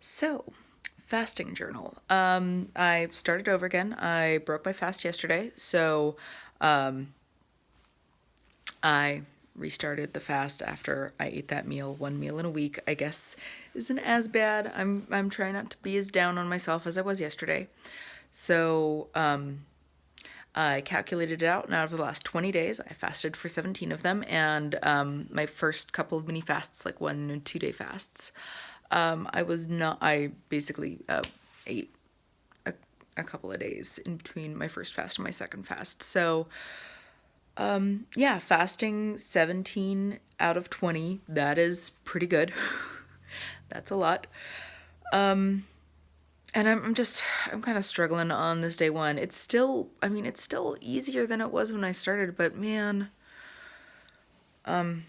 So, fasting journal. I started over again. I broke my fast yesterday, so um, I restarted the fast after I ate that meal. One meal in a week, I guess, isn't as bad. I'm trying not to be as down on myself as I was yesterday. So, I calculated it out, and out of the last 20 days, I fasted for 17 of them, and my first couple of mini fasts, like 1 and 2 day fasts, I basically ate a, a couple of days in between my first fast and my second fast. So, yeah, fasting 17 out of 20, that is pretty good. That's a lot. And I'm kind of struggling on this day one. It's still easier than it was when I started, but man, I'm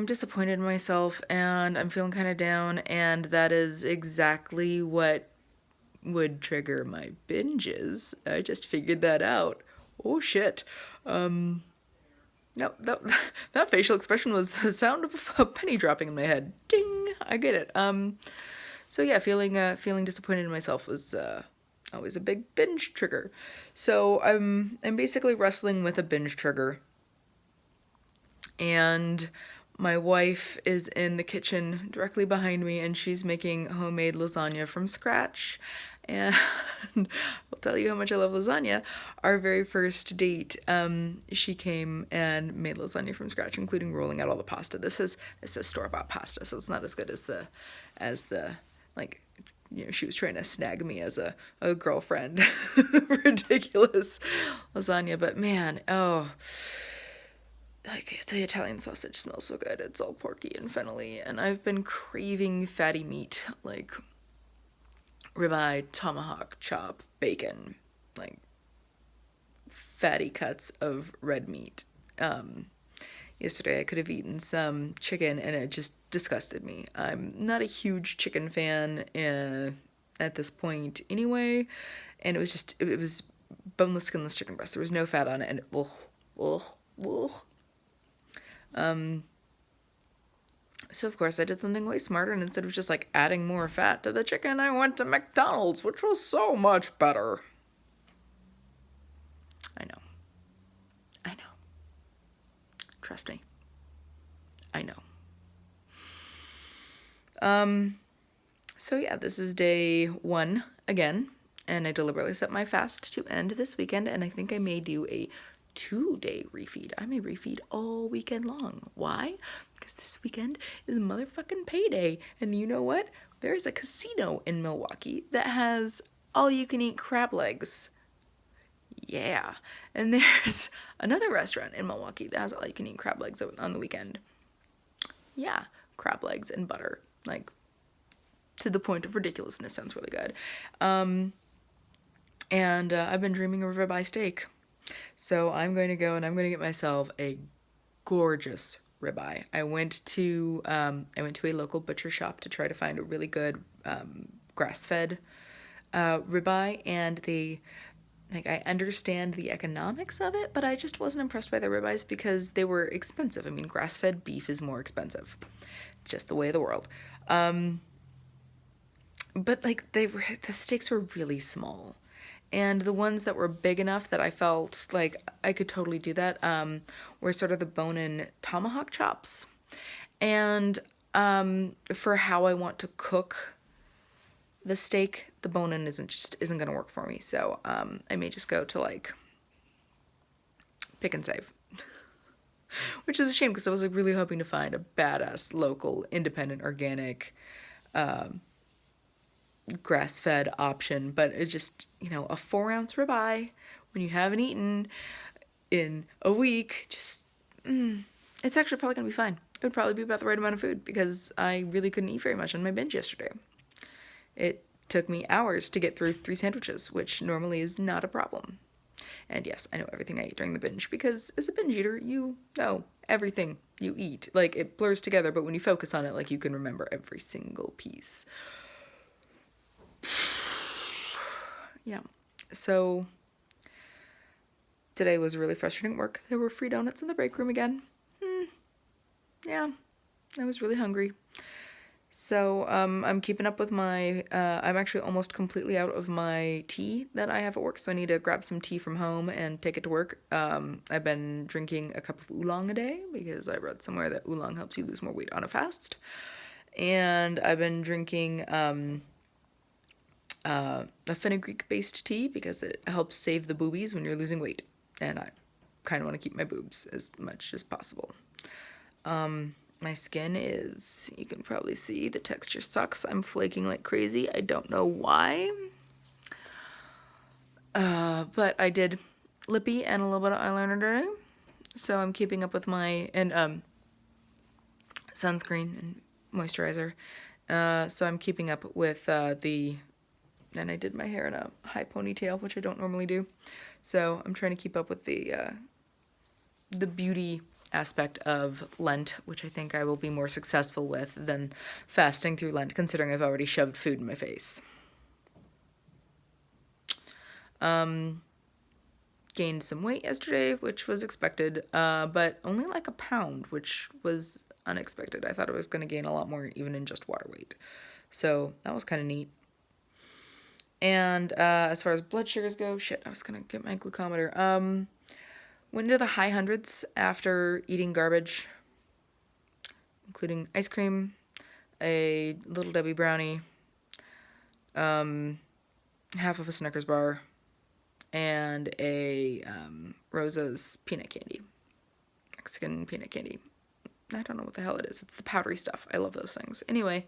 disappointed in myself and I'm feeling kind of down, and that is exactly what would trigger my binges. I just figured that out. Oh shit. No, that facial expression was the sound of a penny dropping in my head. Ding! I get it. So yeah, feeling disappointed in myself was always a big binge trigger. So I'm basically wrestling with a binge trigger, and my wife is in the kitchen directly behind me, and she's making homemade lasagna from scratch. And I'll tell you how much I love lasagna. Our very first date, she came and made lasagna from scratch, including rolling out all the pasta. This is store bought pasta, so it's not as good as the like she was trying to snag me as a girlfriend. Ridiculous lasagna, but man, oh, like the Italian sausage smells so good. It's all porky and fennelly, and I've been craving fatty meat, like ribeye, tomahawk, chop, bacon, like fatty cuts of red meat. Yesterday I could have eaten some chicken and it just disgusted me. I'm not a huge chicken fan at this point anyway, and it was boneless, skinless chicken breast. There was no fat on it, and ugh, ugh, ugh. So of course I did something way smarter, and instead of just like adding more fat to the chicken, I went to McDonald's, which was so much better. I know. I know. Trust me. I know. So yeah, this is day one again, and I deliberately set my fast to end this weekend, and I think I may do a 2 day refeed. I may refeed all weekend long. Why? Because this weekend is motherfucking payday, and you know what? There's a casino in Milwaukee that has all you can eat crab legs. Yeah. And there's another restaurant in Milwaukee that has all you can eat crab legs on the weekend. Yeah, crab legs and butter. Like, to the point of ridiculousness. Sounds really good. And I've been dreaming of a ribeye steak. So I'm going to go and I'm going to get myself a gorgeous ribeye. I went to a local butcher shop to try to find a really good grass-fed ribeye, and I understand the economics of it, but I just wasn't impressed by the ribeyes because they were expensive. I mean, grass-fed beef is more expensive. It's just the way of the world. But like the steaks were really small, and the ones that were big enough that I felt like I could totally do that were sort of the bone-in tomahawk chops. And for how I want to cook the steak, the bone-in isn't gonna work for me. So I may just go to like pick and save, which is a shame because I was like really hoping to find a badass local independent organic grass-fed option, but it just, a 4 ounce ribeye when you haven't eaten in a week, just it's actually probably gonna be fine. It would probably be about the right amount of food because I really couldn't eat very much on my binge yesterday. It took me hours to get through 3 sandwiches, which normally is not a problem. And yes, I know everything I ate during the binge because as a binge eater, you know everything you eat. Like, it blurs together, but when you focus on it, like, you can remember every single piece. Yeah. So today was really frustrating at work. There were free donuts in the break room again. Yeah, I was really hungry. So I'm keeping up with my. I'm actually almost completely out of my tea that I have at work, so I need to grab some tea from home and take it to work. I've been drinking a cup of oolong a day because I read somewhere that oolong helps you lose more weight on a fast, and I've been drinking a fenugreek-based tea because it helps save the boobies when you're losing weight, and I kind of want to keep my boobs as much as possible. My skin is, you can probably see, the texture sucks. I'm flaking like crazy. I don't know why. But I did lippy and a little bit of eyeliner today. So I'm keeping up with my, and sunscreen and moisturizer. So I'm keeping up with and I did my hair in a high ponytail, which I don't normally do. So I'm trying to keep up with the beauty aspect of Lent, which I think I will be more successful with than fasting through Lent, considering I've already shoved food in my face. Gained some weight yesterday, which was expected, but only like a pound, which was unexpected. I thought I was going to gain a lot more even in just water weight. So that was kind of neat. And as far as blood sugars go, shit, I was going to get my glucometer. Went into the high hundreds after eating garbage, including ice cream, a Little Debbie brownie, half of a Snickers bar, and a Rosa's peanut candy. Mexican peanut candy. I don't know what the hell it is. It's the powdery stuff. I love those things. Anyway,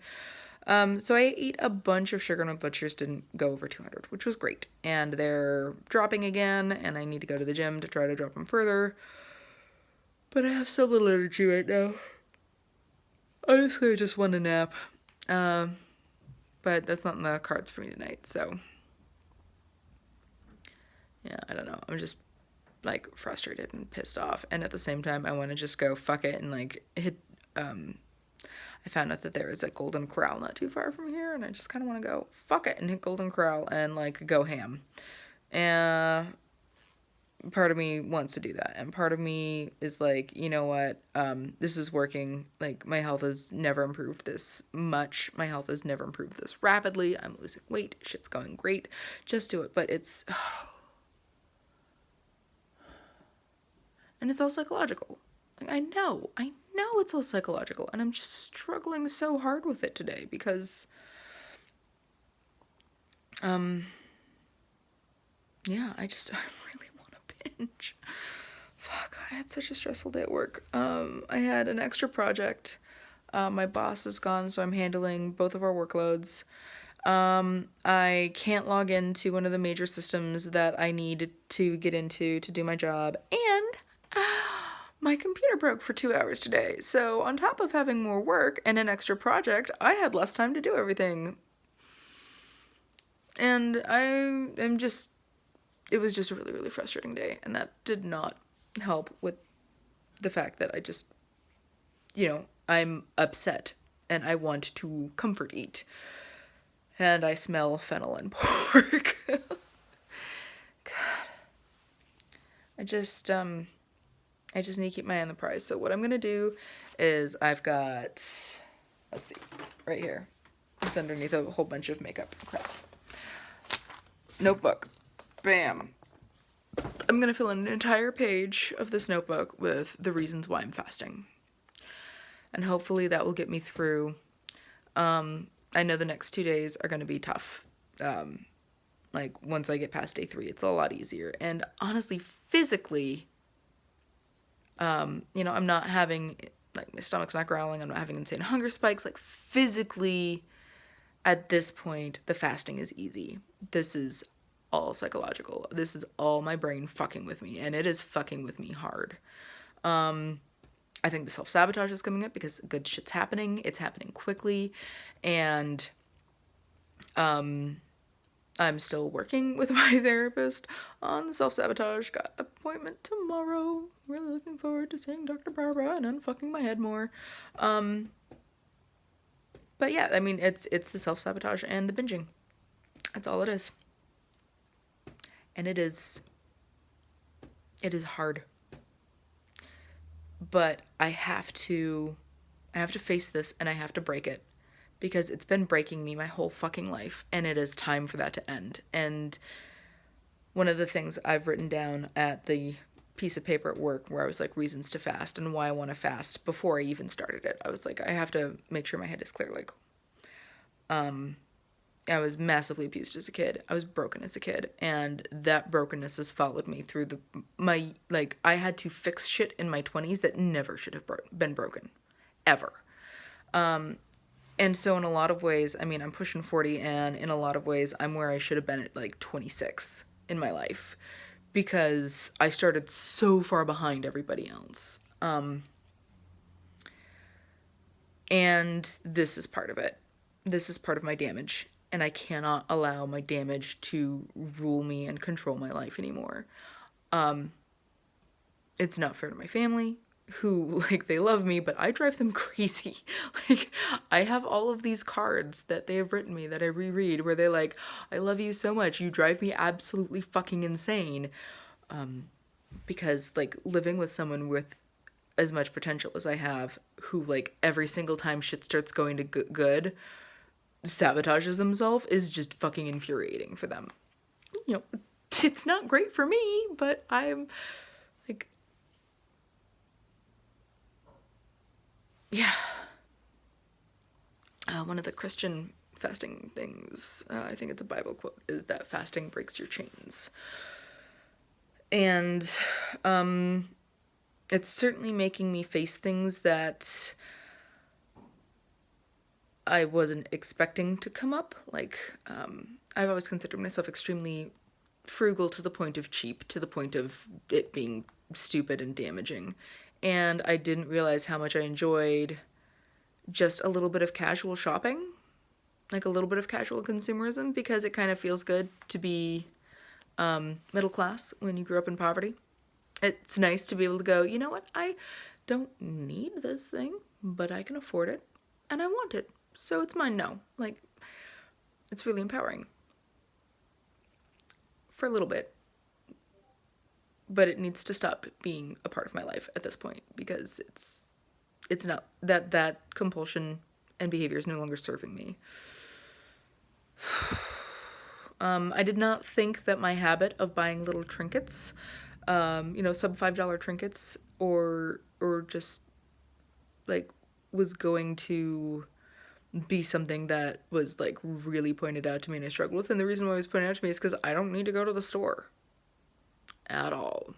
so I ate a bunch of sugar and my blood sugars didn't go over 200, which was great. And they're dropping again, and I need to go to the gym to try to drop them further. But I have so little energy right now. Honestly, I just want a nap. But that's not in the cards for me tonight, so yeah, I don't know. I'm just like frustrated and pissed off, and at the same time I want to just go fuck it and like hit I found out that there is a Golden Corral not too far from here, and I just kind of want to go fuck it and hit Golden Corral and like go ham. And part of me wants to do that, and part of me is like, you know what, this is working. Like, my health has never improved this much. My health has never improved this rapidly. I'm losing weight. Shit's going great. Just do it. But it's and it's all psychological. Like, I know it's all psychological, and I'm just struggling so hard with it today because yeah, I really want to binge. Fuck, I had such a stressful day at work. I had an extra project. My boss is gone, so I'm handling both of our workloads. I can't log into one of the major systems that I need to get into to do my job, and my computer broke for 2 hours today. So on top of having more work and an extra project, I had less time to do everything. And it was just a really, really frustrating day, and that did not help with the fact that I just, I'm upset and I want to comfort eat. And I smell fennel and pork. God. I just need to keep my eye on the prize. So what I'm going to do is I've got, let's see, right here. It's underneath a whole bunch of makeup crap. Notebook. Bam. I'm going to fill in an entire page of this notebook with the reasons why I'm fasting. And hopefully that will get me through. I know the next 2 days are going to be tough. Like, once I get past day 3, it's a lot easier. And honestly, physically, I'm not having, like, my stomach's not growling. I'm not having insane hunger spikes. Like, physically, at this point, the fasting is easy. This is all psychological. This is all my brain fucking with me, and it is fucking with me hard. I think the self-sabotage is coming up because good shit's happening. It's happening quickly, and I'm still working with my therapist on the self-sabotage. Got an appointment tomorrow. Really looking forward to seeing Dr. Barbara and unfucking my head more. But yeah, I mean, it's the self-sabotage and the binging. That's all it is. And it is hard. But I have to face this, and I have to break it, because it's been breaking me my whole fucking life, and it is time for that to end. And one of the things I've written down at the piece of paper at work where I was like, reasons to fast and why I want to fast before I even started it, I was like, I have to make sure my head is clear. Like, I was massively abused as a kid. I was broken as a kid, and that brokenness has followed me through my like, I had to fix shit in my 20s that never should have been broken ever. And so in a lot of ways, I mean, I'm pushing 40, and in a lot of ways I'm where I should have been at like 26 in my life, because I started so far behind everybody else. And this is part of it. This is part of my damage, and I cannot allow my damage to rule me and control my life anymore. It's not fair to my family, who, like, they love me, but I drive them crazy. Like, I have all of these cards that they have written me that I reread where they're like, I love you so much, you drive me absolutely fucking insane. Because, like, living with someone with as much potential as I have, who, like, every single time shit starts going to good, sabotages themselves, is just fucking infuriating for them. You know, it's not great for me, but I'm, like, yeah. One of the Christian fasting things, I think it's a Bible quote, is that fasting breaks your chains. And it's certainly making me face things that I wasn't expecting to come up. Like, I've always considered myself extremely frugal to the point of cheap, to the point of it being stupid and damaging. And I didn't realize how much I enjoyed just a little bit of casual shopping, like a little bit of casual consumerism, because it kind of feels good to be middle class when you grew up in poverty. It's nice to be able to go, you know what, I don't need this thing, but I can afford it, and I want it, so it's mine now. Like, it's really empowering. For a little bit. But it needs to stop being a part of my life at this point, because it's not, that compulsion and behavior is no longer serving me. I did not think that my habit of buying little trinkets, sub $5 trinkets, or just, like, was going to be something that was, like, really pointed out to me and I struggled with. And the reason why it was pointed out to me is because I don't need to go to the store at all.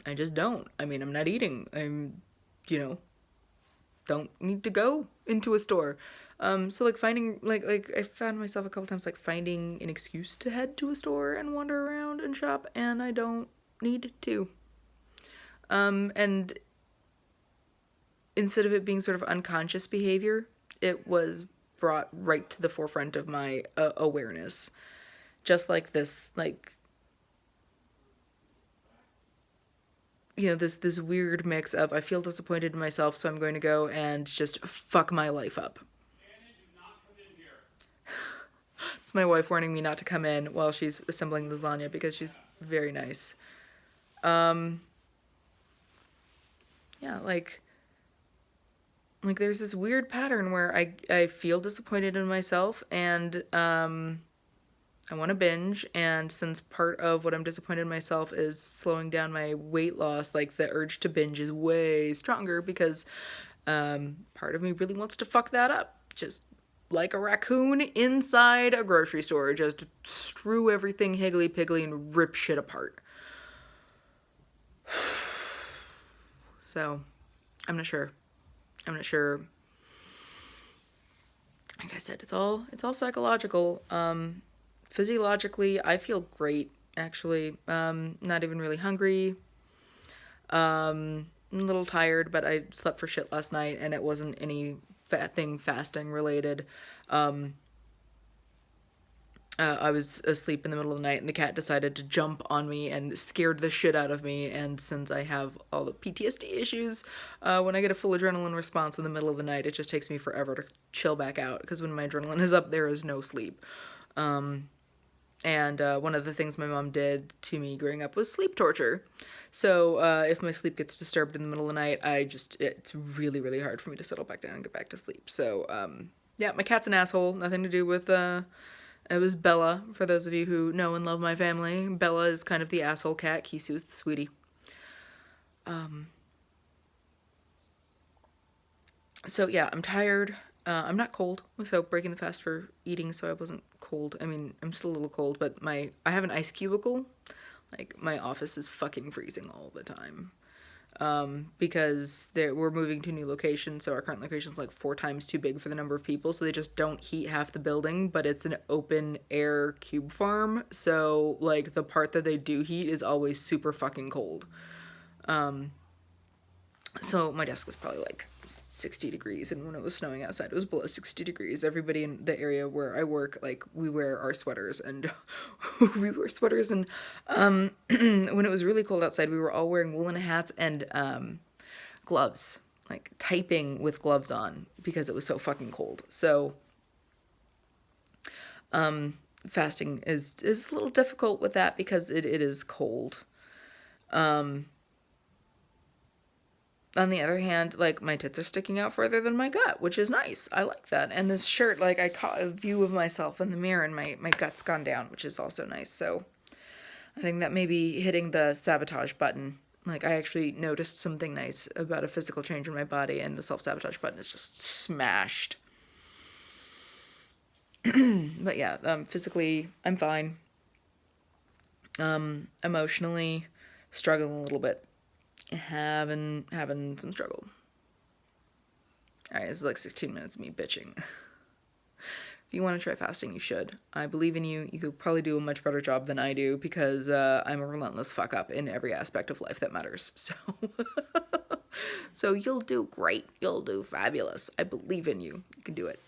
I just don't. I mean, I'm not eating. Don't need to go into a store. So, like, finding, like I found myself a couple times, like, finding an excuse to head to a store and wander around and shop, and I don't need to. And instead of it being sort of unconscious behavior, it was brought right to the forefront of my awareness. Just like this, like, this weird mix of, I feel disappointed in myself, so I'm going to go and just fuck my life up. It's my wife warning me not to come in while she's assembling lasagna, because she's very nice. Yeah, like there's this weird pattern where I feel disappointed in myself, and I want to binge, and since part of what I'm disappointed in myself is slowing down my weight loss, like, the urge to binge is way stronger, because part of me really wants to fuck that up. Just like a raccoon inside a grocery store, just strew everything higgly-piggly and rip shit apart. So, I'm not sure. Like I said, it's all psychological. Physiologically, I feel great, actually. Not even really hungry. I'm a little tired, but I slept for shit last night, and it wasn't any fasting related. I was asleep in the middle of the night, and the cat decided to jump on me and scared the shit out of me. And since I have all the PTSD issues, when I get a full adrenaline response in the middle of the night, it just takes me forever to chill back out, because when my adrenaline is up, there is no sleep. And one of the things my mom did to me growing up was sleep torture. So if my sleep gets disturbed in the middle of the night, it's really, really hard for me to settle back down and get back to sleep. So yeah, my cat's an asshole. Nothing to do with it was Bella, for those of you who know and love my family. Bella is kind of the asshole cat. Kisu is the sweetie. So yeah, I'm tired. I'm not cold, so breaking the fast for eating, so I wasn't cold. I mean, I'm still a little cold, but I have an ice cubicle. Like my office is fucking freezing all the time. Because we're moving to a new location, so our current location is like 4 times too big for the number of people, so they just don't heat half the building, but it's an open air cube farm, so like the part that they do heat is always super fucking cold. So my desk is probably like 60 degrees, and when it was snowing outside it was below 60 degrees. Everybody in the area where I work, like, we wear our sweaters, and we wear sweaters, and when it was really cold outside we were all wearing woolen hats and gloves, like typing with gloves on because it was so fucking cold. So fasting is a little difficult with that because it is cold. On the other hand, like, my tits are sticking out further than my gut, which is nice. I like that. And this shirt, like, I caught a view of myself in the mirror and my gut's gone down, which is also nice. So I think that may be hitting the sabotage button. Like, I actually noticed something nice about a physical change in my body, and the self-sabotage button is just smashed. But yeah, physically, I'm fine. Emotionally, struggling a little bit. Having some struggle. Alright, this is like 16 minutes of me bitching. If you want to try fasting, you should. I believe in you. You could probably do a much better job than I do because I'm a relentless fuck up in every aspect of life that matters. So, so you'll do great. You'll do fabulous. I believe in you. You can do it.